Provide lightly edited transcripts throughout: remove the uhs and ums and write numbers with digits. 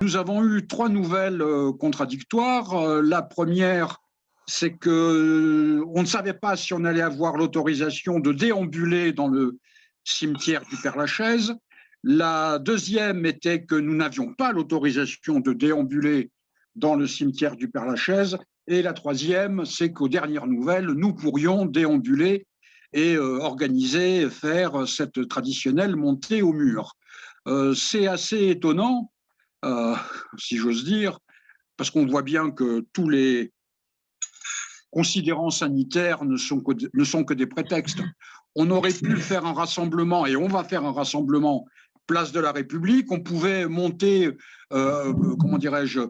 Nous avons eu trois nouvelles contradictoires. La première, c'est que on ne savait pas si on allait avoir l'autorisation de déambuler dans le cimetière du Père-Lachaise. La deuxième était que nous n'avions pas l'autorisation de déambuler dans le cimetière du Père-Lachaise. Et la troisième, c'est qu'aux dernières nouvelles, nous pourrions déambuler et organiser, faire cette traditionnelle montée au mur. C'est assez étonnant, euh, si j'ose dire, parce qu'on voit bien que tous les considérants sanitaires ne sont que des prétextes. On aurait pu faire un rassemblement, et on va faire un rassemblement place de la République. On pouvait monter, comment dirais-je,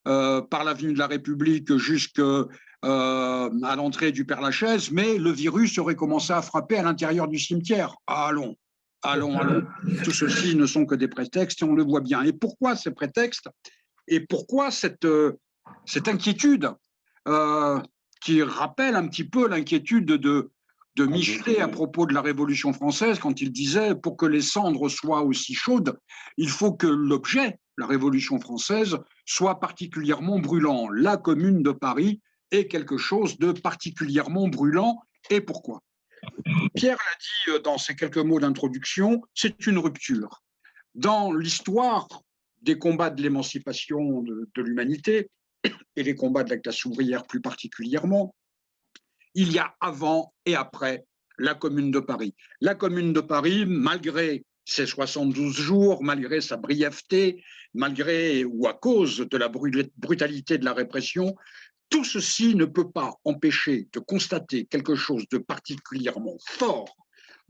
par l'avenue de la République jusqu'à l'entrée du Père-Lachaise, mais le virus aurait commencé à frapper à l'intérieur du cimetière. Allons, allons, allons. Tout ceci ne sont que des prétextes et on le voit bien. Et pourquoi ces prétextes? Et pourquoi cette inquiétude euh, qui rappelle un petit peu l'inquiétude de Michelet à propos de la Révolution française quand il disait pour que les cendres soient aussi chaudes, il faut que l'objet, la Révolution française, soit particulièrement brûlant. La Commune de Paris est quelque chose de particulièrement brûlant. Et pourquoi? Pierre l'a dit dans ses quelques mots d'introduction, c'est une rupture. Dans l'histoire des combats de l'émancipation de l'humanité, et les combats de la classe ouvrière plus particulièrement, il y a avant et après la Commune de Paris. La Commune de Paris, malgré ses 72 jours, malgré sa brièveté, malgré ou à cause de la brutalité de la répression, tout ceci ne peut pas empêcher de constater quelque chose de particulièrement fort,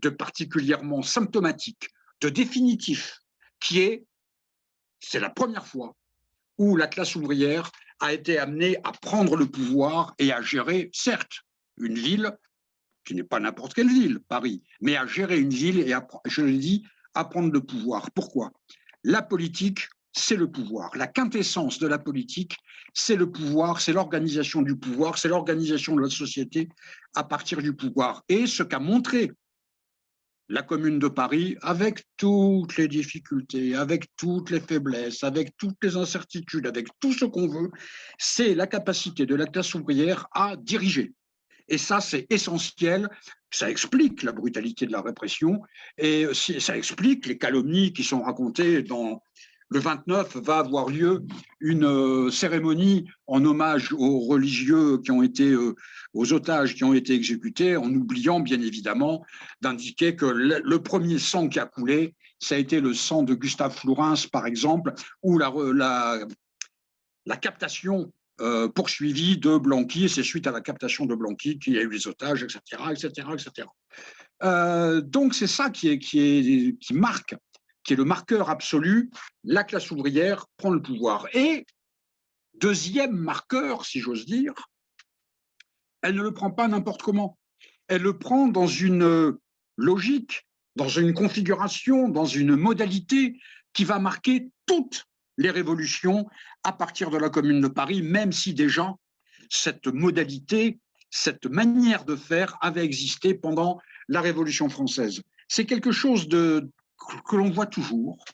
de particulièrement symptomatique, de définitif, qui est, c'est la première fois où la classe ouvrière a été amenée à prendre le pouvoir et à gérer, certes, une ville qui n'est pas n'importe quelle ville, Paris, mais à gérer une ville et, je le dis, à prendre le pouvoir. Pourquoi? La politique, c'est le pouvoir. La quintessence de la politique, c'est le pouvoir, c'est l'organisation du pouvoir, c'est l'organisation de la société à partir du pouvoir. Et ce qu'a montré la Commune de Paris, avec toutes les difficultés, avec toutes les faiblesses, avec toutes les incertitudes, avec tout ce qu'on veut, c'est la capacité de la classe ouvrière à diriger. Et ça, c'est essentiel. Ça explique la brutalité de la répression et ça explique les calomnies qui sont racontées dans. Le 29 va avoir lieu une cérémonie en hommage aux religieux qui ont été, aux otages qui ont été exécutés, en oubliant bien évidemment d'indiquer que le premier sang qui a coulé, ça a été le sang de Gustave Flourens, par exemple, ou la captation poursuivie de Blanqui, et c'est suite à la captation de Blanqui qu'il y a eu les otages, etc., etc., etc. Donc c'est ça qui marque, qui est le marqueur absolu. La classe ouvrière prend le pouvoir. Et deuxième marqueur, si j'ose dire, elle ne le prend pas n'importe comment. Elle le prend dans une logique, dans une configuration, dans une modalité qui va marquer toutes les révolutions à partir de la Commune de Paris, même si déjà cette modalité, cette manière de faire avait existé pendant la Révolution française. C'est quelque chose que l'on voit toujours.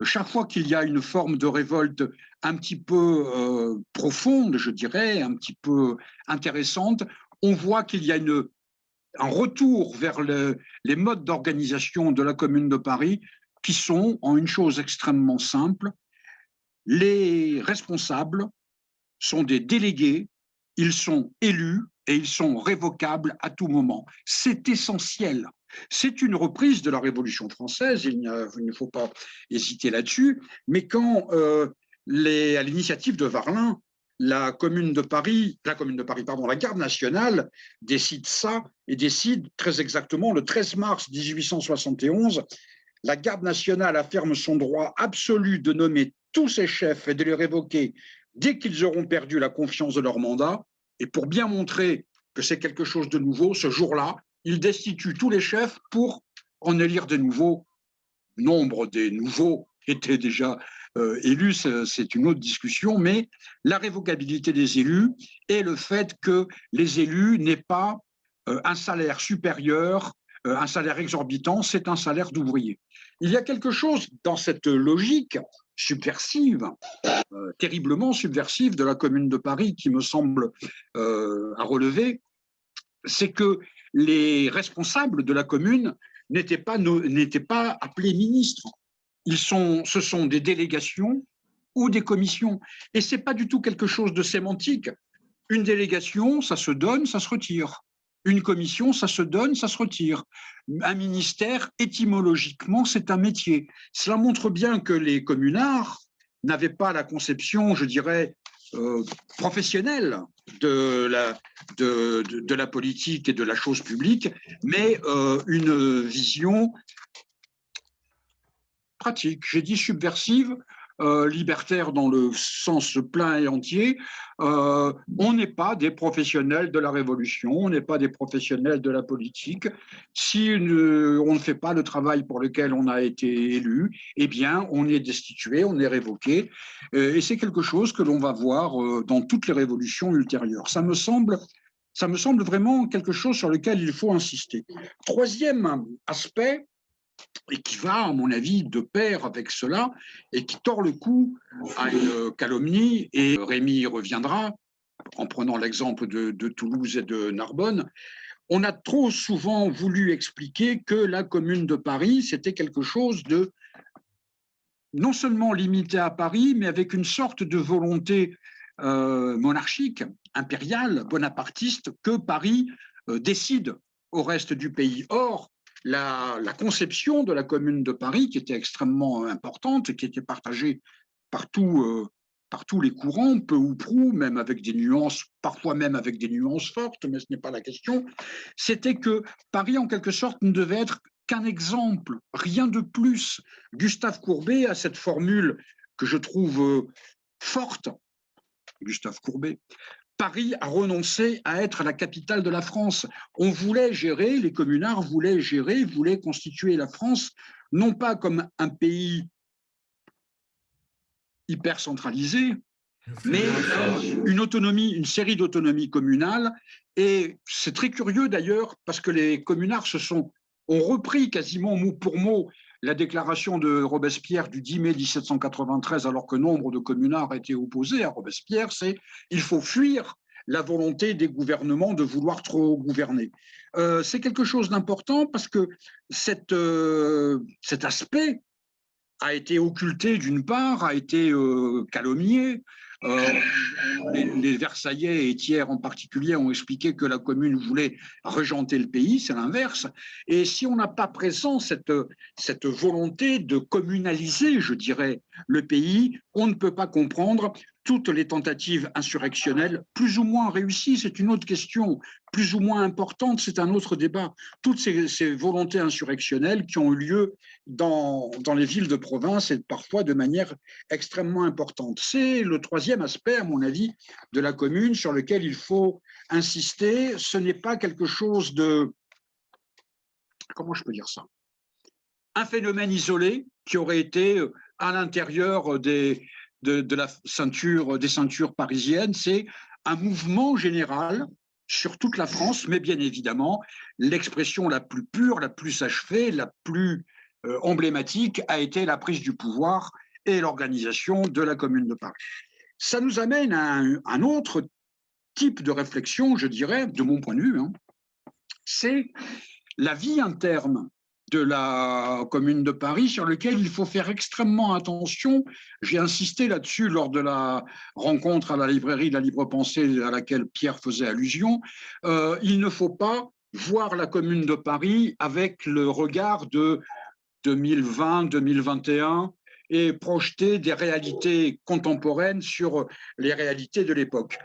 Chaque fois qu'il y a une forme de révolte un petit peu profonde, je dirais, un petit peu intéressante, on voit qu'il y a un retour vers les modes d'organisation de la Commune de Paris qui sont en une chose extrêmement simple. Les responsables sont des délégués, ils sont élus et ils sont révocables à tout moment. C'est essentiel. C'est une reprise de la Révolution française, il ne faut pas hésiter là-dessus, mais quand à l'initiative de Varlin, la garde nationale décide ça et décide très exactement le 13 mars 1871, la garde nationale affirme son droit absolu de nommer tous ses chefs et de les révoquer dès qu'ils auront perdu la confiance de leur mandat. Et pour bien montrer que c'est quelque chose de nouveau, ce jour-là, il destitue tous les chefs pour en élire de nouveaux. Nombre des nouveaux étaient déjà élus, c'est une autre discussion, mais la révocabilité des élus et le fait que les élus n'aient pas un salaire supérieur, un salaire exorbitant, c'est un salaire d'ouvrier. Il y a quelque chose dans cette logique subversive, terriblement subversive de la Commune de Paris, qui me semble à relever, c'est que les responsables de la Commune n'étaient pas appelés ministres. Ce sont des délégations ou des commissions. Et ce n'est pas du tout quelque chose de sémantique. Une délégation, ça se donne, ça se retire. Une commission, ça se donne, ça se retire. Un ministère, étymologiquement, c'est un métier. Cela montre bien que les communards n'avaient pas la conception, je dirais, professionnelle de la politique et de la chose publique, mais une vision pratique. J'ai dit subversive, libertaire dans le sens plein et entier. On n'est pas des professionnels de la révolution, on n'est pas des professionnels de la politique. Si on ne fait pas le travail pour lequel on a été élu, eh bien, on est destitué, on est révoqué. Et c'est quelque chose que l'on va voir dans toutes les révolutions ultérieures. Ça me semble vraiment quelque chose sur lequel il faut insister. Troisième aspect, et qui va, à mon avis, de pair avec cela, et qui tord le cou à une calomnie, et Rémi y reviendra, en prenant l'exemple de Toulouse et de Narbonne. On a trop souvent voulu expliquer que la Commune de Paris, c'était quelque chose de non seulement limité à Paris, mais avec une sorte de volonté monarchique, impériale, bonapartiste, que Paris décide au reste du pays. Or, la conception de la Commune de Paris, qui était extrêmement importante, qui était partagée par tous les courants, peu ou prou, même avec des nuances, parfois même avec des nuances fortes, mais ce n'est pas la question, c'était que Paris, en quelque sorte, ne devait être qu'un exemple, rien de plus. Gustave Courbet a cette formule que je trouve forte, Gustave Courbet. Paris a renoncé à être la capitale de la France. On voulait gérer, les communards voulaient constituer la France, non pas comme un pays hyper centralisé, mais une autonomie, une série d'autonomies communales. Et c'est très curieux d'ailleurs, parce que les communards ont repris quasiment mot pour mot la déclaration de Robespierre du 10 mai 1793, alors que nombre de communards étaient opposés à Robespierre, c'est « il faut fuir la volonté des gouvernements de vouloir trop gouverner ». C'est quelque chose d'important parce que cet aspect a été occulté d'une part, a été calomnié. Les Versaillais et Thiers en particulier ont expliqué que la Commune voulait régenter le pays, c'est l'inverse. Et si on n'a pas présent cette volonté de communaliser, je dirais, le pays, on ne peut pas comprendre toutes les tentatives insurrectionnelles, plus ou moins réussies, c'est une autre question, plus ou moins importante, c'est un autre débat. Toutes ces volontés insurrectionnelles qui ont eu lieu dans les villes de province et parfois de manière extrêmement importante. C'est le troisième aspect, à mon avis, de la Commune sur lequel il faut insister. Ce n'est pas quelque chose de... Comment je peux dire ça? Un phénomène isolé qui aurait été à l'intérieur des ceintures parisiennes, c'est un mouvement général sur toute la France, mais bien évidemment, l'expression la plus pure, la plus achevée, la plus emblématique a été la prise du pouvoir et l'organisation de la Commune de Paris. Ça nous amène à un autre type de réflexion, je dirais, de mon point de vue, hein, c'est la vie interne de la Commune de Paris, sur lequel il faut faire extrêmement attention. J'ai insisté là-dessus lors de la rencontre à la librairie de la Libre Pensée à laquelle Pierre faisait allusion. Il ne faut pas voir la Commune de Paris avec le regard de 2020, 2021 et projeter des réalités contemporaines sur les réalités de l'époque.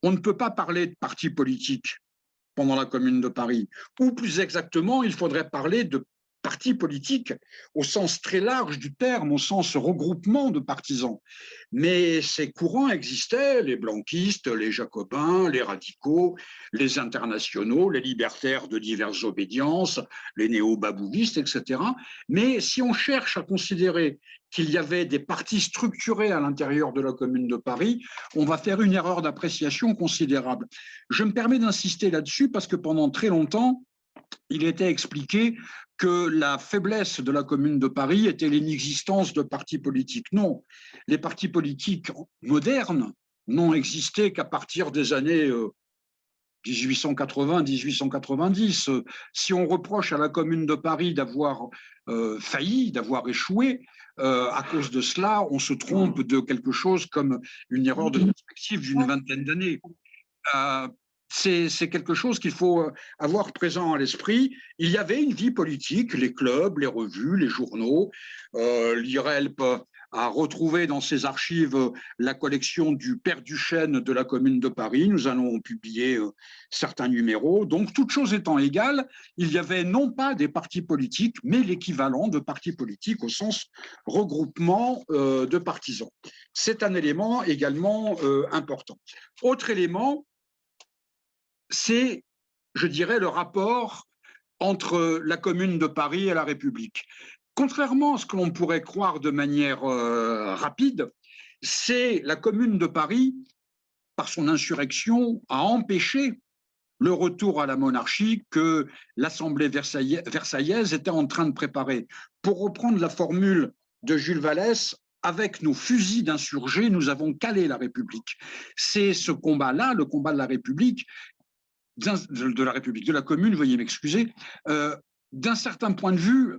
On ne peut pas parler de parti politique pendant la Commune de Paris, ou plus exactement, il faudrait parler de parti politique au sens très large du terme, au sens regroupement de partisans. Mais ces courants existaient, les blanquistes, les jacobins, les radicaux, les internationaux, les libertaires de diverses obédiences, les néo-babouvistes, etc. Mais si on cherche à considérer qu'il y avait des partis structurés à l'intérieur de la Commune de Paris, on va faire une erreur d'appréciation considérable. Je me permets d'insister là-dessus parce que pendant très longtemps, il était expliqué que la faiblesse de la Commune de Paris était l'inexistence de partis politiques. Non, les partis politiques modernes n'ont existé qu'à partir des années 1880-1890. Si on reproche à la Commune de Paris d'avoir failli, d'avoir échoué, à cause de cela, on se trompe de quelque chose comme une erreur de perspective d'une vingtaine d'années. C'est quelque chose qu'il faut avoir présent à l'esprit. Il y avait une vie politique, les clubs, les revues, les journaux. L'IRELP a retrouvé dans ses archives la collection du Père Duchesne de la Commune de Paris. Nous allons publier certains numéros. Donc, toutes choses étant égales, il y avait non pas des partis politiques, mais l'équivalent de partis politiques au sens regroupement de partisans. C'est un élément également important. Autre élément, c'est, je dirais, le rapport entre la Commune de Paris et la République. Contrairement à ce que l'on pourrait croire de manière rapide, c'est la Commune de Paris, par son insurrection, a empêché le retour à la monarchie que l'Assemblée versaillaise était en train de préparer. Pour reprendre la formule de Jules Vallès, avec nos fusils d'insurgés, nous avons calé la République. C'est ce combat-là, le combat de la République, de la Commune, veuillez m'excuser, d'un certain point de vue,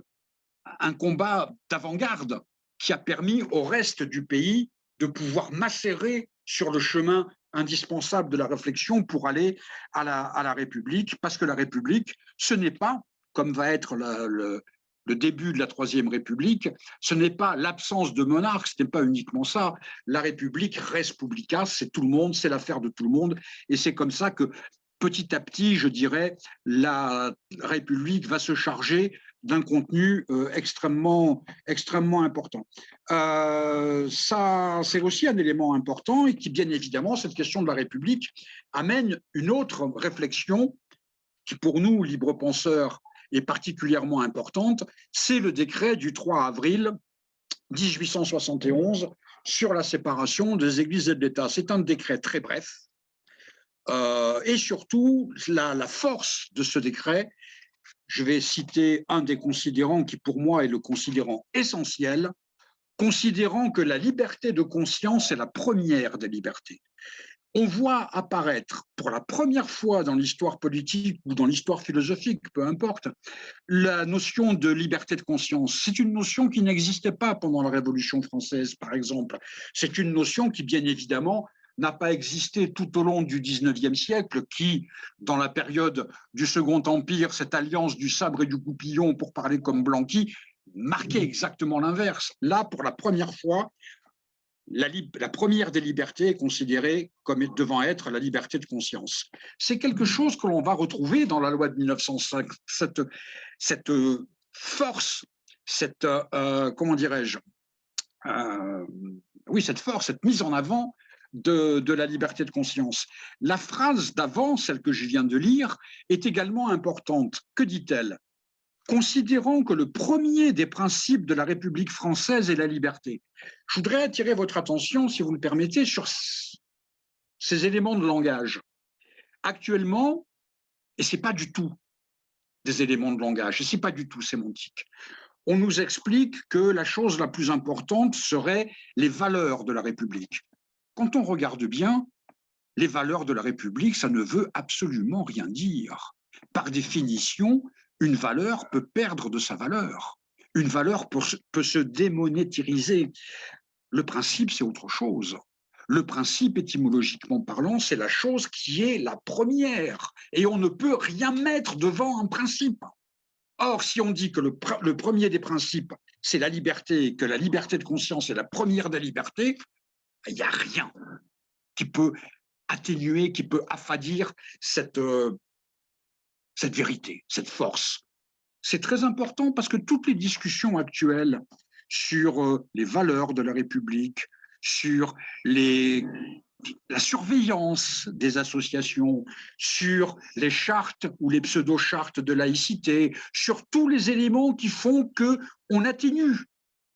un combat d'avant-garde qui a permis au reste du pays de pouvoir macérer sur le chemin indispensable de la réflexion pour aller à la République, parce que la République, ce n'est pas, comme va être le début de la Troisième République, ce n'est pas l'absence de monarque, ce n'est pas uniquement ça. La République res publica, c'est tout le monde, c'est l'affaire de tout le monde, et c'est comme ça que petit à petit, je dirais, la République va se charger d'un contenu extrêmement important. Ça, c'est aussi un élément important et qui, bien évidemment, cette question de la République amène une autre réflexion qui, pour nous, libres penseurs, est particulièrement importante. C'est le décret du 3 avril 1871 sur la séparation des églises et de l'État. C'est un décret très bref. Et surtout, la force de ce décret, je vais citer un des considérants qui pour moi est le considérant essentiel, considérant que la liberté de conscience est la première des libertés. On voit apparaître pour la première fois dans l'histoire politique ou dans l'histoire philosophique, peu importe, la notion de liberté de conscience. C'est une notion qui n'existait pas pendant la Révolution française, par exemple. C'est une notion qui, bien évidemment, n'a pas existé tout au long du XIXe siècle, qui, dans la période du Second Empire, cette alliance du sabre et du goupillon, pour parler comme Blanqui, marquait exactement l'inverse. Là, pour la première fois, la première des libertés est considérée comme devant être la liberté de conscience. C'est quelque chose que l'on va retrouver dans la loi de 1905, cette force, comment dirais-je, oui, cette force, cette mise en avant de la liberté de conscience. La phrase d'avant, celle que je viens de lire, est également importante. Que dit-elle ? Considérant que le premier des principes de la République française est la liberté. Je voudrais attirer votre attention, si vous le permettez, sur ces éléments de langage. Actuellement, et ce n'est pas du tout des éléments de langage, et ce n'est pas du tout sémantique, on nous explique que la chose la plus importante serait les valeurs de la République. Quand on regarde bien, les valeurs de la République, ça ne veut absolument rien dire. Par définition, une valeur peut perdre de sa valeur. Une valeur peut se démonétariser. Le principe, c'est autre chose. Le principe, étymologiquement parlant, c'est la chose qui est la première. Et on ne peut rien mettre devant un principe. Or, si on dit que le premier des principes, c'est la liberté, et que la liberté de conscience est la première des libertés, il n'y a rien qui peut atténuer, qui peut affadir cette vérité, cette force. C'est très important parce que toutes les discussions actuelles sur les valeurs de la République, sur la surveillance des associations, sur les chartes ou les pseudo-chartes de laïcité, sur tous les éléments qui font qu'on atténue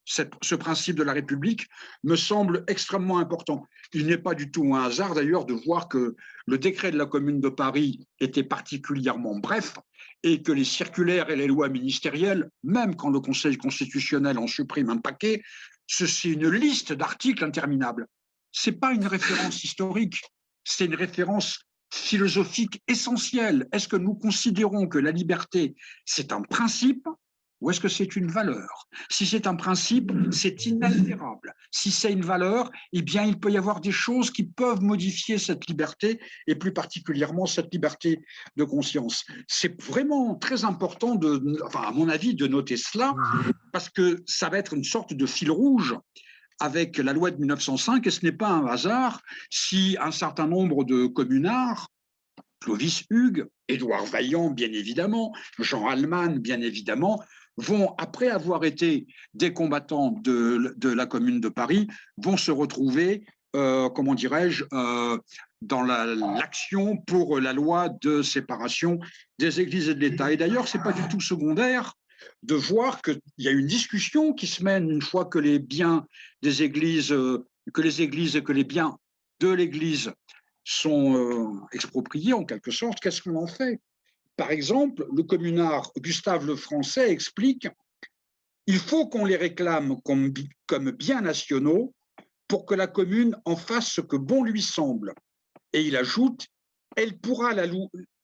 ce principe de la République me semble extrêmement important. Il n'est pas du tout un hasard d'ailleurs de voir que le décret de la Commune de Paris était particulièrement bref et que les circulaires et les lois ministérielles, même quand le Conseil constitutionnel en supprime un paquet, c'est une liste d'articles interminable. Ce n'est pas une référence historique, c'est une référence philosophique essentielle. Est-ce que nous considérons que la liberté, c'est un principe ou est-ce que c'est une valeur? Si c'est un principe, c'est inaltérable. Si c'est une valeur, eh bien, il peut y avoir des choses qui peuvent modifier cette liberté, et plus particulièrement cette liberté de conscience. C'est vraiment très important, à mon avis, de noter cela, parce que ça va être une sorte de fil rouge avec la loi de 1905, et ce n'est pas un hasard si un certain nombre de communards, Clovis Hugues, Édouard Vaillant, bien évidemment, Jean Allemann, bien évidemment, vont, après avoir été des combattants de la Commune de Paris, vont se retrouver, comment dirais-je, dans l'action pour la loi de séparation des églises et de l'État. Et d'ailleurs, ce n'est pas du tout secondaire de voir qu'il y a une discussion qui se mène une fois que les biens des églises, que les églises et que les biens de l'Église sont expropriés en quelque sorte. Qu'est-ce qu'on en fait? Par exemple, le communard Gustave Lefrançais explique il faut qu'on les réclame comme biens nationaux pour que la commune en fasse ce que bon lui semble. Et il ajoute elle pourra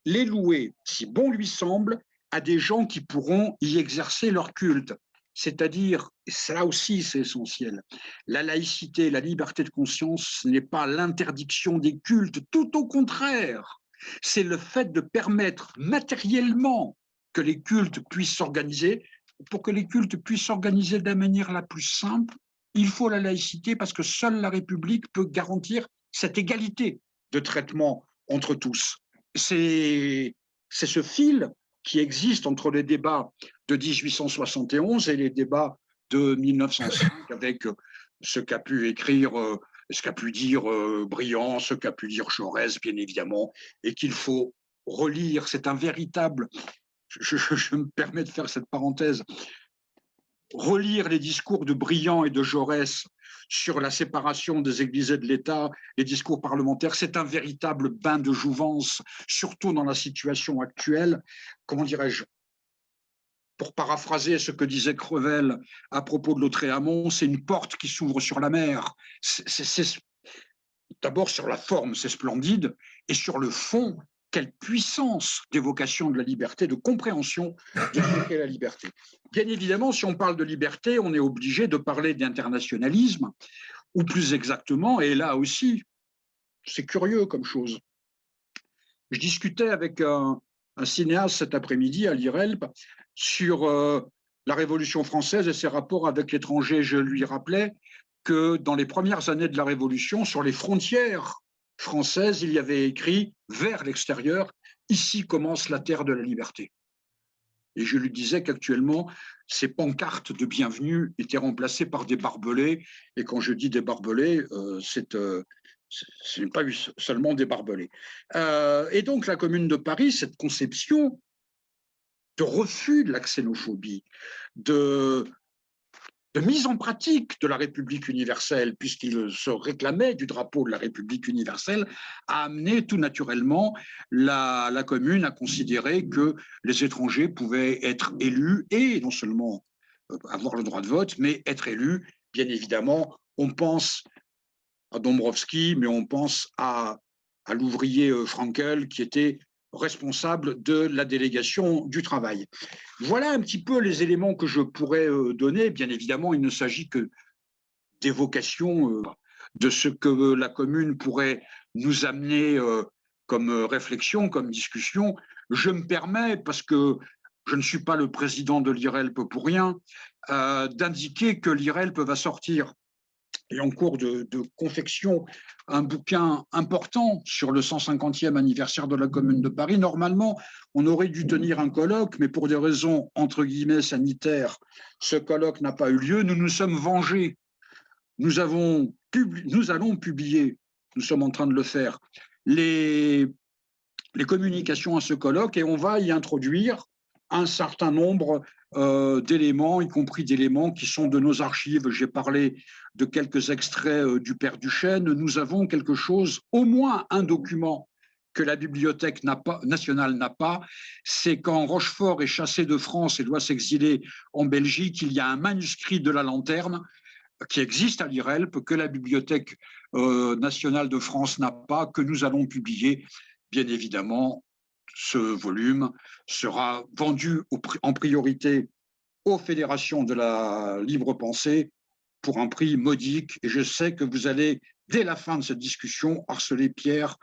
les louer, si bon lui semble, à des gens qui pourront y exercer leur culte. C'est-à-dire, et ça aussi c'est essentiel, la laïcité, la liberté de conscience, ce n'est pas l'interdiction des cultes, tout au contraire. C'est le fait de permettre matériellement que les cultes puissent s'organiser. Pour que les cultes puissent s'organiser de la manière la plus simple, il faut la laïcité parce que seule la République peut garantir cette égalité de traitement entre tous. C'est ce fil qui existe entre les débats de 1871 et les débats de 1905 avec ce qu'a pu écrire ce qu'a pu dire Briand, ce qu'a pu dire Jaurès, bien évidemment, et qu'il faut relire. C'est un véritable, je me permets de faire cette parenthèse, relire les discours de Briand et de Jaurès sur la séparation des églises et de l'État, les discours parlementaires, c'est un véritable bain de jouvence, surtout dans la situation actuelle. Comment dirais-je? Pour paraphraser ce que disait Crevel à propos de Lautréamont, c'est une porte qui s'ouvre sur la mer. D'abord, sur la forme, c'est splendide, et sur le fond, quelle puissance d'évocation de la liberté, de compréhension de ce qu'est la liberté. Bien évidemment, si on parle de liberté, on est obligé de parler d'internationalisme, ou plus exactement, et là aussi, c'est curieux comme chose. Je discutais avec un cinéaste cet après-midi à l'IRELP sur la Révolution française et ses rapports avec l'étranger. Je lui rappelais que dans les premières années de la Révolution, sur les frontières françaises, il y avait écrit vers l'extérieur, ici commence la terre de la liberté. Et je lui disais qu'actuellement, ces pancartes de bienvenue étaient remplacées par des barbelés. Et quand je dis des barbelés, ce n'est pas seulement des barbelés. Et donc la Commune de Paris, cette conception de refus de la xénophobie, de mise en pratique de la République universelle, puisqu'il se réclamait du drapeau de la République universelle, a amené tout naturellement la Commune à considérer que les étrangers pouvaient être élus, et non seulement avoir le droit de vote, mais être élus. Bien évidemment, on pense à Dombrowski, mais on pense à l'ouvrier Frankel, qui était responsable de la délégation du travail. Voilà un petit peu les éléments que je pourrais donner. Bien évidemment, il ne s'agit que d'évocation de ce que la commune pourrait nous amener comme réflexion, comme discussion. Je me permets, parce que je ne suis pas le président de l'IRELP pour rien, d'indiquer que l'IRELP va sortir et en cours de confection un bouquin important sur le 150e anniversaire de la Commune de Paris. Normalement, on aurait dû tenir un colloque, mais pour des raisons entre guillemets sanitaires, ce colloque n'a pas eu lieu. Nous nous sommes vengés. Nous allons publier, nous sommes en train de le faire, les communications à ce colloque et on va y introduire un certain nombre d'éléments, y compris d'éléments qui sont de nos archives. J'ai parlé de quelques extraits du Père Duchesne. Nous avons quelque chose, au moins un document que la Bibliothèque nationale n'a pas, c'est quand Rochefort est chassé de France et doit s'exiler en Belgique, il y a un manuscrit de la Lanterne qui existe à l'IRELP, que la Bibliothèque nationale de France n'a pas, que nous allons publier. Bien évidemment, ce volume sera vendu en priorité aux fédérations de la libre pensée pour un prix modique. Et je sais que vous allez, dès la fin de cette discussion, harceler Pierre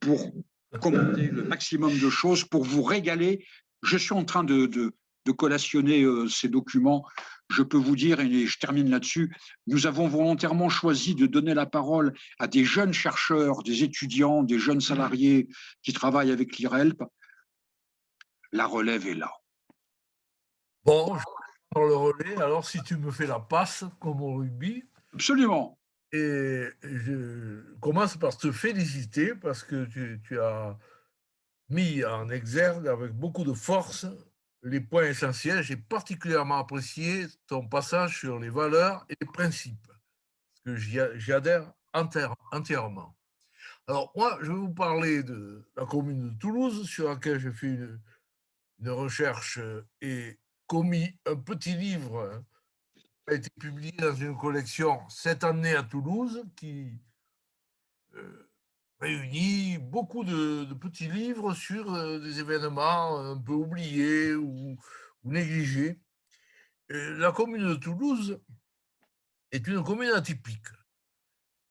pour commenter le maximum de choses, pour vous régaler. Je suis en train de collationner ces documents. Je peux vous dire, et je termine là-dessus, nous avons volontairement choisi de donner la parole à des jeunes chercheurs, des étudiants, des jeunes salariés qui travaillent avec l'IRELP. La relève est là. Bon, je vais prendre le relais. Alors, si tu me fais la passe, comme au rugby. Absolument. Et je commence par te féliciter parce que tu as mis en exergue avec beaucoup de force les points essentiels. J'ai particulièrement apprécié ton passage sur les valeurs et les principes, parce que j'y adhère entièrement. Alors, moi, je vais vous parler de la commune de Toulouse, sur laquelle j'ai fait une recherche et commis un petit livre qui a été publié dans une collection cette année à Toulouse, qui réunit beaucoup de petits livres sur des événements un peu oubliés ou négligés. La commune de Toulouse est une commune atypique.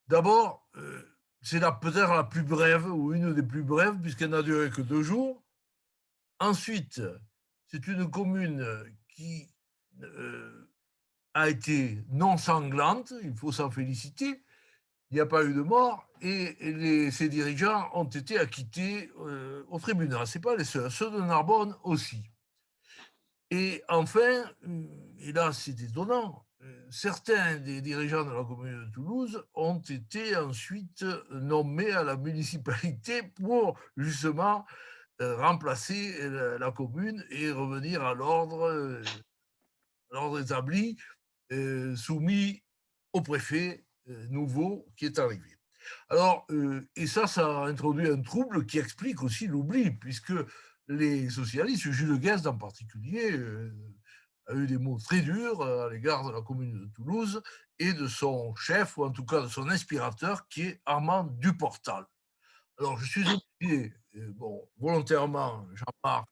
D'abord, c'est peut-être la plus brève, ou une des plus brèves, puisqu'elle n'a duré que 2 jours. Ensuite, c'est une commune qui a été non sanglante, il faut s'en féliciter. Il n'y a pas eu de mort et ses dirigeants ont été acquittés au tribunal. Ce n'est pas les seuls, ceux de Narbonne aussi. Et enfin, et là c'est étonnant, certains des dirigeants de la commune de Toulouse ont été ensuite nommés à la municipalité pour justement remplacer la commune et revenir à l'ordre établi, soumis au préfet nouveau qui est arrivé. Alors, et ça a introduit un trouble qui explique aussi l'oubli, puisque les socialistes, Jules Guesde en particulier, a eu des mots très durs à l'égard de la commune de Toulouse et de son chef, ou en tout cas de son inspirateur, qui est Armand Duportal. Alors, je suis obligé, volontairement, Jean-Marc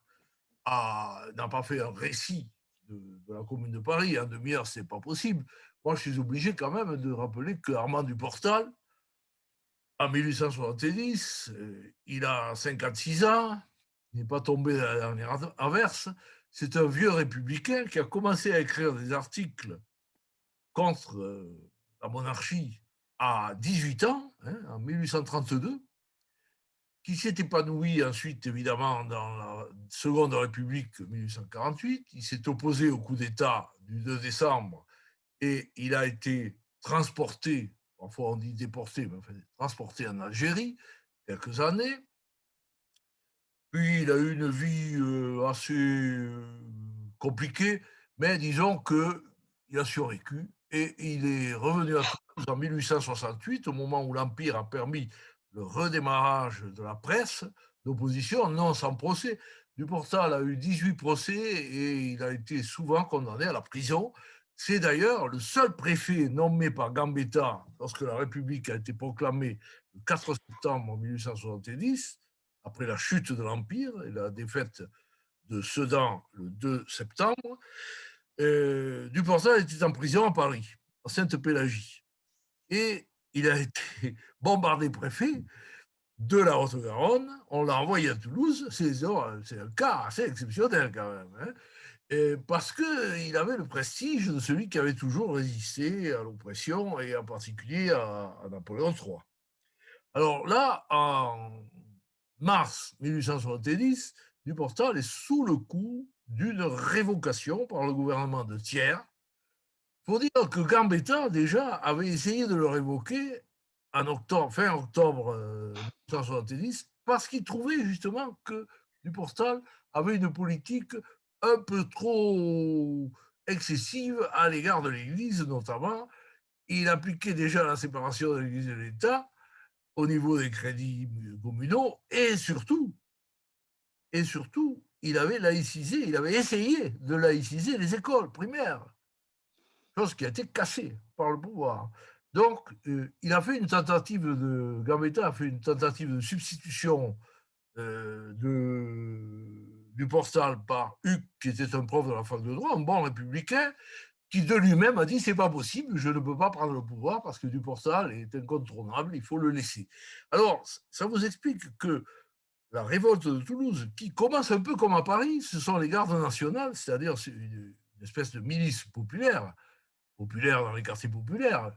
n'a pas fait un récit de la Commune de Paris. En demi-heure, ce n'est pas possible. Moi, je suis obligé quand même de rappeler que Armand Duportal, en 1870, il a 56 ans, il n'est pas tombé dans la dernière averse. C'est un vieux républicain qui a commencé à écrire des articles contre la monarchie à 18 ans, en 1832, qui s'est épanoui ensuite, évidemment, dans la Seconde République 1848. Il s'est opposé au coup d'État du 2 décembre et il a été transporté, parfois on dit déporté, mais enfin transporté en Algérie quelques années. Puis il a eu une vie assez compliquée, mais disons qu'il a survécu et il est revenu à Toulouse en 1868, au moment où l'Empire a permis le redémarrage de la presse d'opposition, non sans procès. Duportal a eu 18 procès et il a été souvent condamné à la prison. C'est d'ailleurs le seul préfet nommé par Gambetta lorsque la République a été proclamée le 4 septembre 1870, après la chute de l'Empire et la défaite de Sedan le 2 septembre. Duportal était en prison à Paris, à Sainte-Pélagie. Et il a été bombardé préfet de la Haute-Garonne. On l'a envoyé à Toulouse. C'est un cas assez exceptionnel quand même. Parce qu'il avait le prestige de celui qui avait toujours résisté à l'oppression et en particulier à Napoléon III. Alors là, en mars 1870, Duportal est sous le coup d'une révocation par le gouvernement de Thiers. Il faut dire que Gambetta, déjà, avait essayé de le révoquer fin octobre 1970, parce qu'il trouvait justement que Duportal avait une politique un peu trop excessive à l'égard de l'Église, notamment. Il appliquait déjà la séparation de l'Église et de l'État au niveau des crédits communaux et surtout, il avait laïcisé, il avait essayé de laïciser les écoles primaires, chose qui a été cassée par le pouvoir. Donc, il a fait une tentative Gambetta a fait une tentative de substitution du Postal par Hugues, qui était un prof de la fac de droit, un bon républicain, qui de lui-même a dit c'est pas possible, je ne peux pas prendre le pouvoir parce que Duportal est incontournable, il faut le laisser. Alors, ça vous explique que la révolte de Toulouse, qui commence un peu comme à Paris, ce sont les gardes nationales, c'est-à-dire une espèce de milice populaire, populaire dans les quartiers populaires,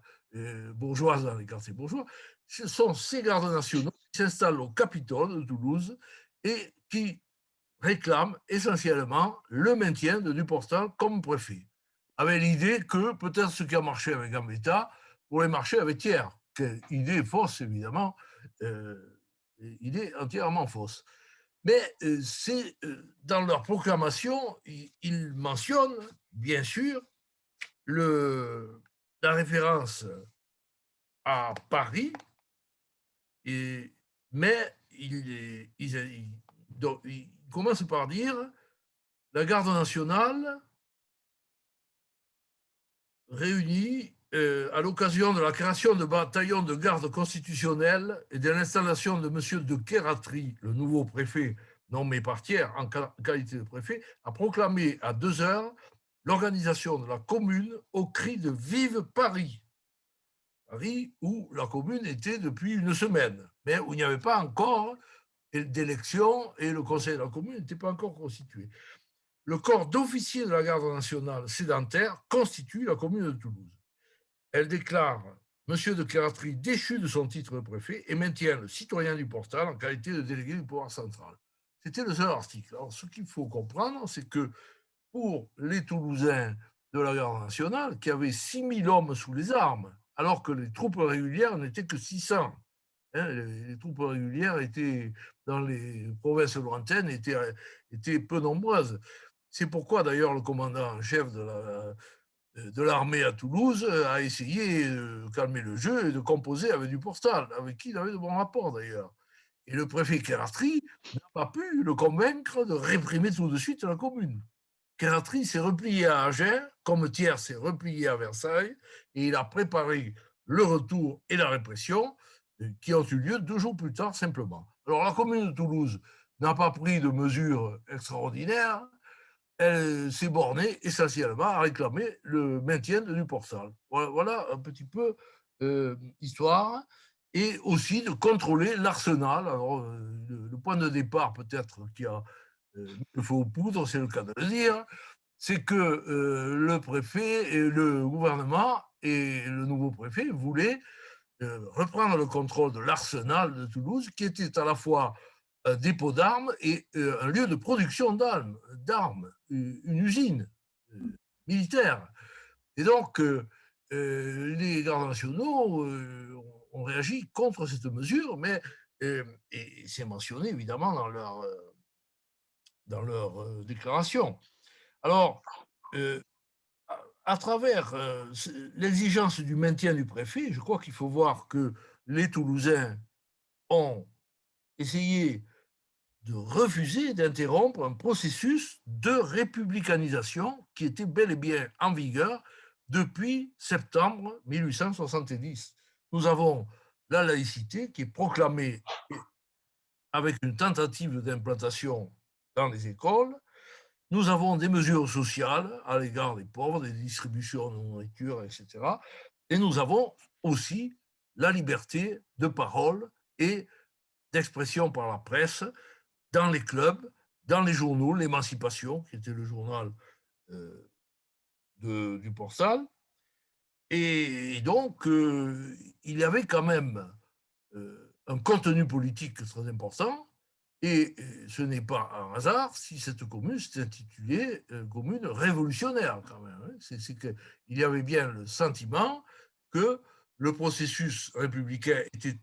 bourgeoise dans les quartiers bourgeois. Ce sont ces gardes nationaux qui s'installent au Capitole de Toulouse et qui réclament essentiellement le maintien de Duportal comme préfet, avec l'idée que peut-être ce qui a marché avec Gambetta pourrait marcher avec Thiers. Idée fausse, évidemment, idée entièrement fausse. Mais c'est dans leur proclamation, ils mentionnent, bien sûr, la référence à Paris, mais ils commencent par dire la garde nationale réunie à l'occasion de la création de bataillons de garde constitutionnelle et de l'installation de M. de Khératry, le nouveau préfet nommé par Thiers en qualité de préfet, a proclamé à 2 heures l'organisation de la commune au cri de Vive Paris. Paris où la commune était depuis une semaine, mais où il n'y avait pas encore d'élection et le conseil de la commune n'était pas encore constitué. Le corps d'officiers de la garde nationale sédentaire constitue la commune de Toulouse. Elle déclare M. de Khératry déchu de son titre de préfet et maintient le citoyen du Portal en qualité de délégué du pouvoir central. C'était le seul article. Alors, ce qu'il faut comprendre, c'est que pour les Toulousains de la garde nationale, qui avaient 6 000 hommes sous les armes, alors que les troupes régulières n'étaient que 600, les troupes régulières étaient dans les provinces lointaines étaient peu nombreuses. C'est pourquoi d'ailleurs le commandant en chef de l'armée à Toulouse a essayé de calmer le jeu et de composer avec Duportal, avec qui il avait de bons rapports d'ailleurs. Et le préfet Khératry n'a pas pu le convaincre de réprimer tout de suite la commune. Khératry s'est replié à Agen, comme Thiers s'est replié à Versailles, et il a préparé le retour et la répression qui ont eu lieu 2 jours plus tard simplement. Alors la commune de Toulouse n'a pas pris de mesures extraordinaires, elle s'est bornée essentiellement à réclamer le maintien de Duportal. Voilà un petit peu l'histoire, et aussi de contrôler l'arsenal. Alors le point de départ peut-être qui a le feu aux poudres, c'est le cas de le dire, c'est que le préfet et le gouvernement et le nouveau préfet voulaient reprendre le contrôle de l'arsenal de Toulouse, qui était à la fois un dépôt d'armes et un lieu de production d'armes, une usine militaire. Et donc, les gardes nationaux ont réagi contre cette mesure, mais et c'est mentionné évidemment dans leur déclaration. Alors, à travers l'exigence du maintien du préfet, je crois qu'il faut voir que les Toulousains ont essayé de refuser d'interrompre un processus de républicanisation qui était bel et bien en vigueur depuis septembre 1870. Nous avons la laïcité qui est proclamée avec une tentative d'implantation dans les écoles. Nous avons des mesures sociales à l'égard des pauvres, des distributions de nourriture, etc. Et nous avons aussi la liberté de parole et d'expression par la presse dans les clubs, dans les journaux, l'Émancipation, qui était le journal du Portal. Et donc, il y avait quand même un contenu politique très important. Et ce n'est pas un hasard si cette commune s'est intitulée commune révolutionnaire quand même. C'est qu'il y avait bien le sentiment que le processus républicain était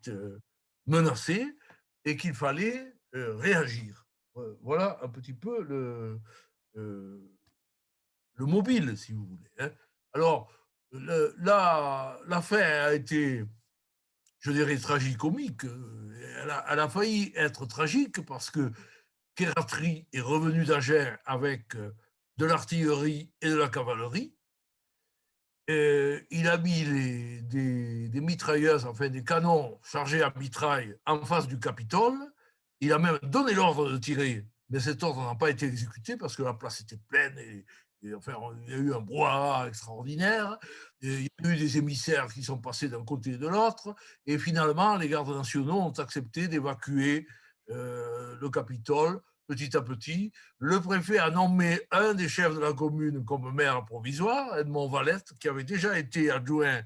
menacé et qu'il fallait réagir. Voilà un petit peu le mobile, si vous voulez. Hein. Alors, l'affaire a été, je dirais, tragicomique. Elle a failli être tragique parce que Khératri est revenu d'Agen avec de l'artillerie et de la cavalerie. Il a mis des mitrailleuses, enfin des canons chargés à mitraille en face du Capitole. Il a même donné l'ordre de tirer, mais cet ordre n'a pas été exécuté parce que la place était pleine et enfin, il y a eu un brouhaha extraordinaire. Et il y a eu des émissaires qui sont passés d'un côté et de l'autre. Et finalement, les gardes nationaux ont accepté d'évacuer le Capitole petit à petit. Le préfet a nommé un des chefs de la commune comme maire provisoire, Edmond Valette, qui avait déjà été adjoint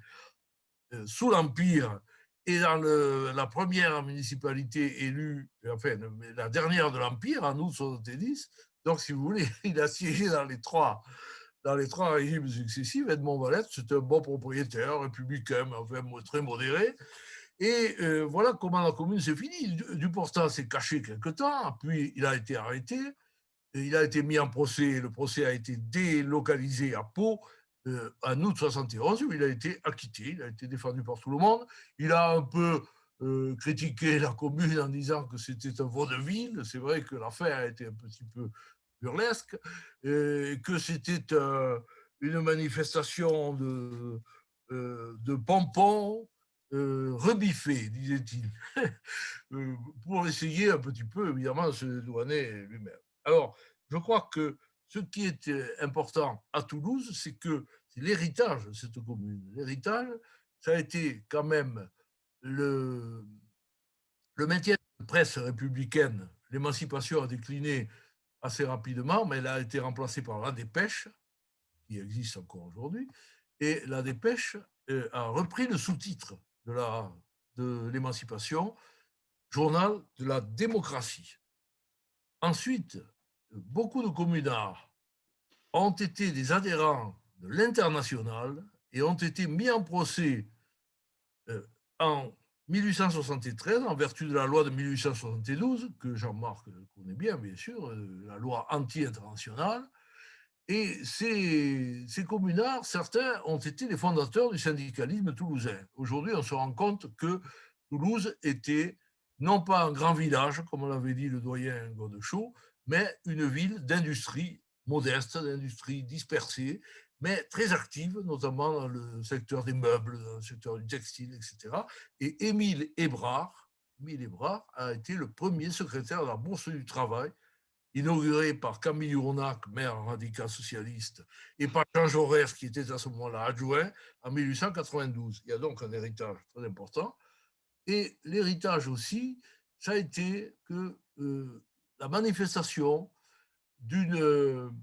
sous l'Empire et dans la première municipalité élue, enfin la dernière de l'Empire, en août 70. Donc, si vous voulez, il a siégé dans les trois régimes successifs. Edmond Valette, c'est un bon propriétaire, républicain, mais enfin très modéré. Et voilà comment la commune s'est finie. Duportat s'est caché quelque temps, puis il a été arrêté, il a été mis en procès, le procès a été délocalisé à Pau en août 71, où il a été acquitté, il a été défendu par tout le monde. Il a un peu critiqué la commune en disant que c'était un vaudeville. C'est vrai que l'affaire a été un petit peu burlesque, que c'était une manifestation de pompons rebiffés, disait-il, pour essayer un petit peu, évidemment, de se dédouaner lui-même. Alors, je crois que ce qui est important à Toulouse, c'est que c'est l'héritage de cette commune. L'héritage, ça a été quand même le maintien de la presse républicaine. L'émancipation a décliné assez rapidement, mais elle a été remplacée par la Dépêche, qui existe encore aujourd'hui, et la Dépêche a repris le sous-titre de l'émancipation, journal de la démocratie. Ensuite, beaucoup de communards ont été des adhérents de l'Internationale et ont été mis en procès en 1873, en vertu de la loi de 1872, que Jean-Marc connaît bien, bien sûr, la loi anti-internationale. Et ces communards, certains ont été les fondateurs du syndicalisme toulousain. Aujourd'hui, on se rend compte que Toulouse était non pas un grand village, comme l'avait dit le doyen Godeschaux, mais une ville d'industrie modeste, d'industrie dispersée, mais très active, notamment dans le secteur des meubles, dans le secteur du textile, etc. Et Émile Hébrard a été le premier secrétaire de la Bourse du Travail, inauguré par Camille Journac, maire radical socialiste, et par Jean Jaurès, qui était à ce moment-là adjoint, en 1892. Il y a donc un héritage très important. Et l'héritage aussi, ça a été que la manifestation d'une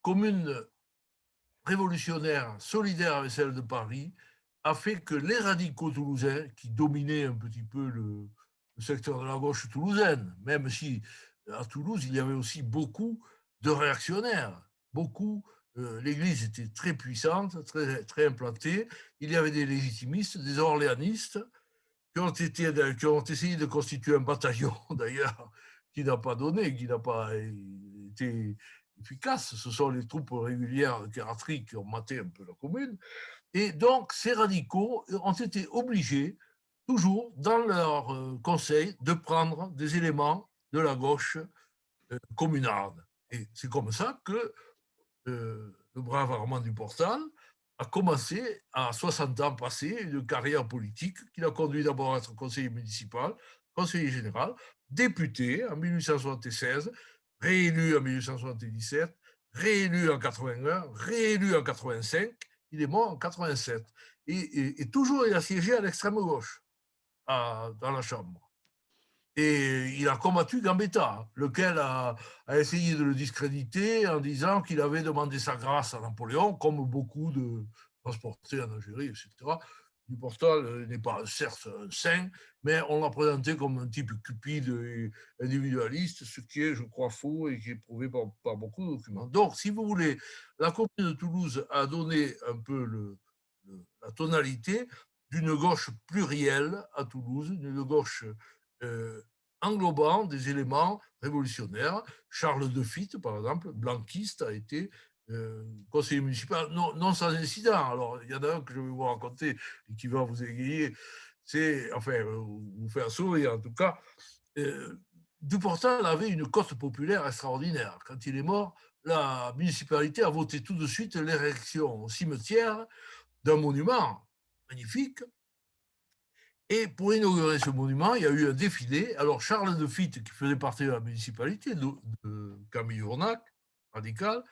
commune révolutionnaire solidaire avec celle de Paris a fait que les radicaux toulousains, qui dominaient un petit peu le secteur de la gauche toulousaine, même si à Toulouse, il y avait aussi beaucoup de réactionnaires, beaucoup. L'Église était très puissante, très implantée. Il y avait des légitimistes, des orléanistes, qui ont essayé de constituer un bataillon, d'ailleurs, qui n'a pas donné, qui n'a pas été efficace. Ce sont les troupes régulières de Khératri qui ont maté un peu la commune. Et donc, ces radicaux ont été obligés, toujours dans leur conseil, de prendre des éléments de la gauche communarde. Et c'est comme ça que le brave Armand Duportal a commencé, à 60 ans passés, une carrière politique qui l'a conduit d'abord à être conseiller municipal, conseiller général, député en 1876, réélu en 1877, réélu en 81, réélu en 85, il est mort en 87. Et toujours, il a siégé à l'extrême gauche, dans la Chambre. Et il a combattu Gambetta, lequel a essayé de le discréditer en disant qu'il avait demandé sa grâce à Napoléon, comme beaucoup de transportés en Algérie, etc. Duportal n'est pas certes un saint, mais on l'a présenté comme un type cupide et individualiste, ce qui est, je crois, faux et qui est prouvé par beaucoup de documents. Donc, si vous voulez, la commune de Toulouse a donné un peu la tonalité d'une gauche plurielle à Toulouse, d'une gauche englobant des éléments révolutionnaires. Charles Deffitte, par exemple, blanquiste, a été conseiller municipal, non sans incident. Alors, il y en a un que je vais vous raconter et qui va vous égayer, c'est, enfin, vous faire sourire en tout cas. Duportal avait une cote populaire extraordinaire. Quand il est mort, la municipalité a voté tout de suite l'érection au cimetière d'un monument magnifique. Et pour inaugurer ce monument, il y a eu un défilé. Alors, Charles Deffitte, qui faisait partie de la municipalité de Camille Urnac, radical,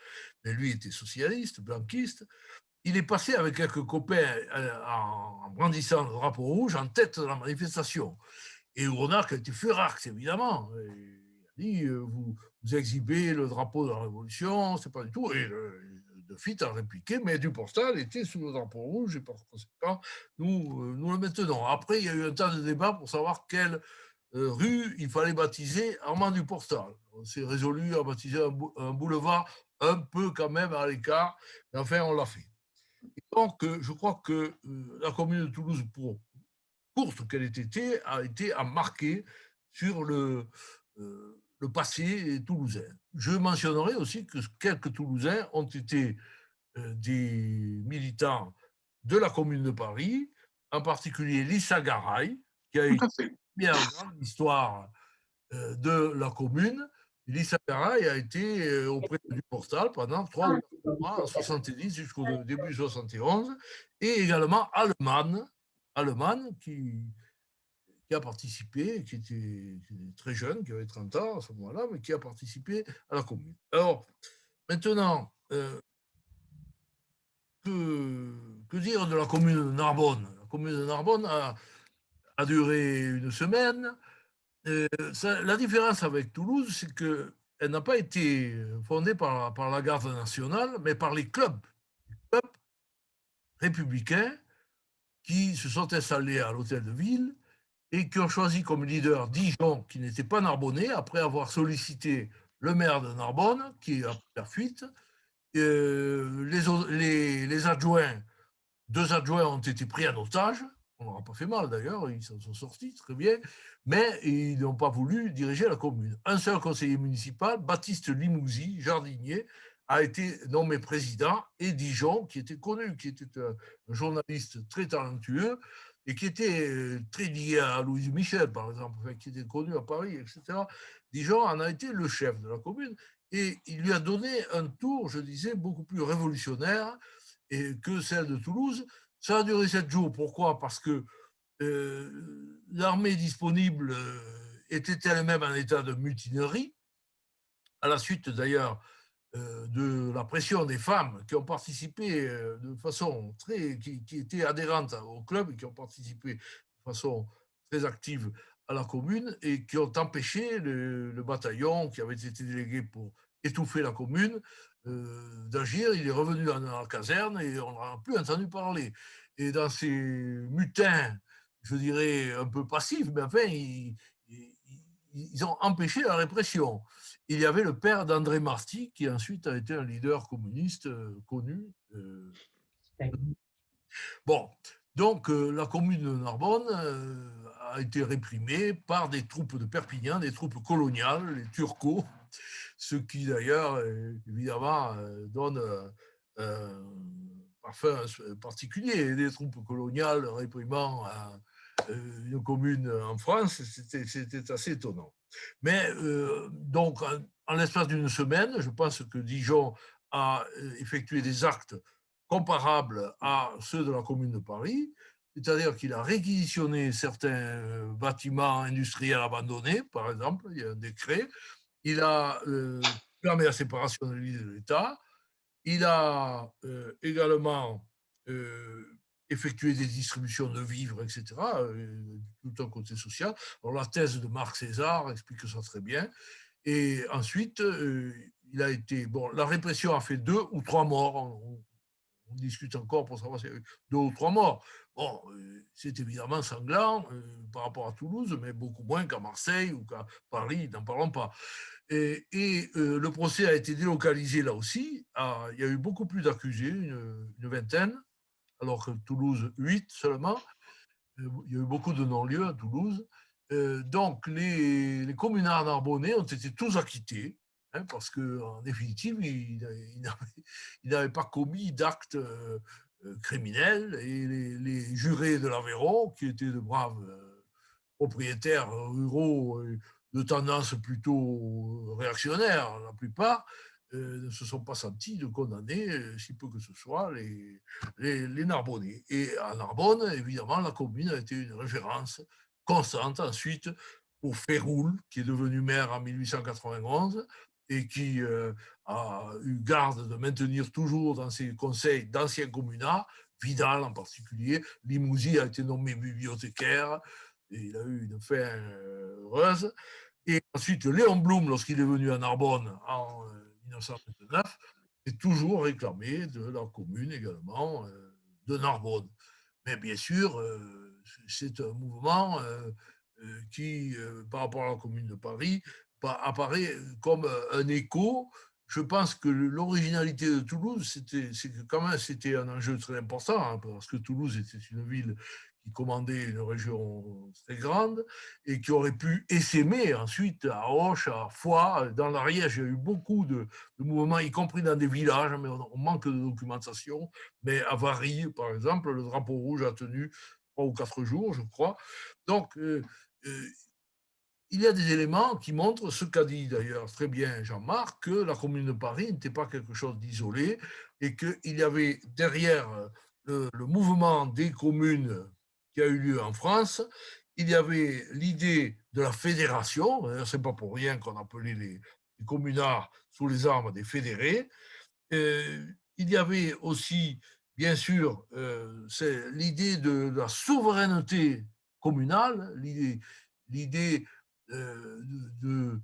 mais lui était socialiste, blanquiste, il est passé avec quelques copains en brandissant le drapeau rouge en tête de la manifestation. Et Urnac a été furax, évidemment. Il a dit vous exhibez le drapeau de la Révolution, c'est pas du tout. Et Deffitte a répliqué mais Duportal était sous le drapeau rouge et par conséquent, nous le maintenons. Après, il y a eu un tas de débats pour savoir quelle rue il fallait baptiser Armand Duportal. On s'est résolu à baptiser un boulevard un peu quand même à l'écart, mais enfin, on l'a fait. Et donc, je crois que la commune de Toulouse, pour courte qu'elle ait été, a été à marquer sur le passé toulousain. Je mentionnerai aussi que quelques Toulousains ont été des militants de la Commune de Paris, en particulier Lissa Garay, qui a Tout été à fait. bien dans l'histoire de la commune. Lissa Garay a été auprès du Portal pendant 3 ou 4 mois, en 70 jusqu'au début 71, et également Allemann qui a participé, qui était très jeune, qui avait 30 ans à ce moment-là, mais qui a participé à la commune. Alors, maintenant, que dire de la commune de Narbonne? La commune de Narbonne a duré une semaine. La différence avec Toulouse, c'est qu'elle n'a pas été fondée par la garde nationale, mais par les clubs républicains qui se sont installés à l'hôtel de ville et qui ont choisi comme leader Dijon, qui n'était pas narbonnais, après avoir sollicité le maire de Narbonne, qui a pris la fuite. Les adjoints, 2 adjoints ont été pris en otage, on n'aura pas fait mal d'ailleurs, ils s'en sont sortis très bien, mais ils n'ont pas voulu diriger la commune. Un seul conseiller municipal, Baptiste Limousi, jardinier, a été nommé président, et Dijon, qui était connu, qui était un journaliste très talentueux, et qui était très lié à Louise Michel, par exemple, enfin, qui était connu à Paris, etc. Dijon en a été le chef de la commune, et il lui a donné un tour, je disais, beaucoup plus révolutionnaire que celle de Toulouse. Ça a duré 7 jours. Pourquoi? Parce que l'armée disponible était elle-même en état de mutinerie, à la suite d'ailleurs de la pression des femmes qui ont participé de façon qui étaient adhérentes au club et qui ont participé de façon très active à la commune et qui ont empêché le bataillon qui avait été délégué pour étouffer la commune d'agir. Il est revenu dans la caserne et on n'en a plus entendu parler. Et dans ces mutins, je dirais un peu passifs, mais enfin, ils ont empêché la répression. Il y avait le père d'André Marty, qui ensuite a été un leader communiste connu. Bon, donc la commune de Narbonne a été réprimée par des troupes de Perpignan, des troupes coloniales, les Turcos, ce qui d'ailleurs, évidemment, donne un parfum particulier. Des troupes coloniales réprimant une commune en France, c'était assez étonnant. Mais donc, en l'espace d'une semaine, je pense que Dijon a effectué des actes comparables à ceux de la Commune de Paris, c'est-à-dire qu'il a réquisitionné certains bâtiments industriels abandonnés, par exemple, il y a un décret, il a permis la séparation de l'Église et de l'État, il a également effectué des distributions de vivres, etc., tout un côté social. Alors la thèse de Marc César explique ça très bien. Et ensuite, il a été... Bon, la répression a fait 2 ou 3 morts. On discute encore pour savoir si y a eu 2 ou 3 morts. Bon, c'est évidemment sanglant par rapport à Toulouse, mais beaucoup moins qu'à Marseille ou qu'à Paris, n'en parlons pas. Et le procès a été délocalisé là aussi. Il y a eu beaucoup plus d'accusés, une vingtaine, alors que Toulouse, 8 seulement. Il y a eu beaucoup de non-lieux à Toulouse. Donc, les communards narbonnais ont été tous acquittés, hein, parce qu'en définitive, ils n'avaient pas commis d'actes criminels, et les jurés de l'Aveyron, qui étaient de braves propriétaires ruraux de tendance plutôt réactionnaire, la plupart, ne se sont pas sentis de condamner, si peu que ce soit, les Narbonnais. Et à Narbonne, évidemment, la commune a été une référence constante ensuite pour Féroul, qui est devenu maire en 1891 et qui a eu garde de maintenir toujours dans ses conseils d'anciens communards, Vidal en particulier. Limousin a été nommé bibliothécaire, et il a eu une fin heureuse. Et ensuite, Léon Blum, lorsqu'il est venu à Narbonne en 1929, est toujours réclamé de la commune également de Narbonne. Mais bien sûr, c'est un mouvement qui, par rapport à la commune de Paris, apparaît comme un écho. Je pense que l'originalité de Toulouse, c'est que quand même c'était un enjeu très important, hein, parce que Toulouse était une ville qui commandait une région très grande et qui aurait pu essaimer ensuite à Auch, à Foix, dans l'Ariège. Il y a eu beaucoup de mouvements, y compris dans des villages, mais on manque de documentation. Mais à Varilhes, par exemple, le drapeau rouge a tenu 3 ou 4 jours, je crois. Donc, il y a des éléments qui montrent ce qu'a dit d'ailleurs très bien Jean-Marc, que la Commune de Paris n'était pas quelque chose d'isolé et qu'il y avait derrière le mouvement des communes qui a eu lieu en France, il y avait l'idée de la fédération. Ce n'est pas pour rien qu'on appelait les communards sous les armes des fédérés. Il y avait aussi, bien sûr, l'idée de la souveraineté communale, l'idée de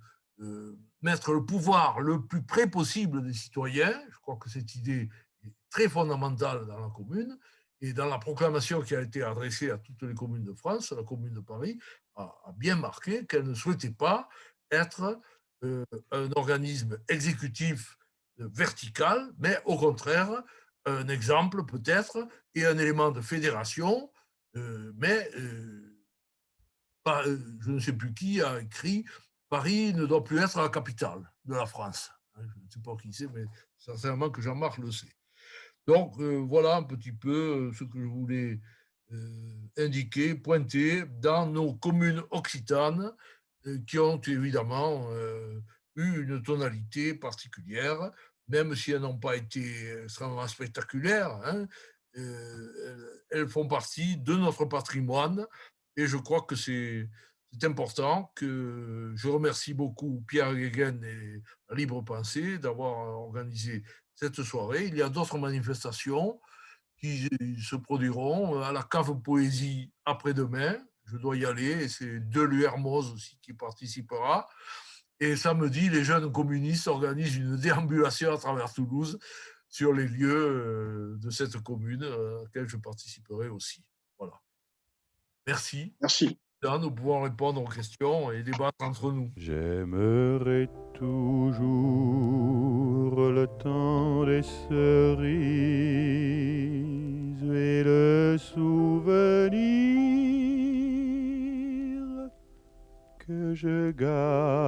mettre le pouvoir le plus près possible des citoyens. Je crois que cette idée est très fondamentale dans la commune. Et dans la proclamation qui a été adressée à toutes les communes de France, la commune de Paris a bien marqué qu'elle ne souhaitait pas être un organisme exécutif vertical, mais au contraire, un exemple peut-être et un élément de fédération, mais je ne sais plus qui a écrit Paris ne doit plus être la capitale de la France. Je ne sais pas qui c'est, mais certainement que Jean-Marc le sait. Donc voilà un petit peu ce que je voulais indiquer, pointer dans nos communes occitanes qui ont évidemment eu une tonalité particulière, même si elles n'ont pas été extrêmement spectaculaires. Hein, elles font partie de notre patrimoine et je crois que c'est important. Que je remercie beaucoup Pierre Guéguen et la Libre Pensée d'avoir organisé cette soirée. Il y a d'autres manifestations qui se produiront à la Cave Poésie après-demain. Je dois y aller, et c'est Delu Hermoz aussi qui participera. Et samedi, les jeunes communistes organisent une déambulation à travers Toulouse sur les lieux de cette commune à laquelle je participerai aussi. Voilà. Merci. Merci. Là, nous pouvons répondre aux questions et débattre entre nous. J'aimerai toujours le temps des cerises et le souvenir que je garde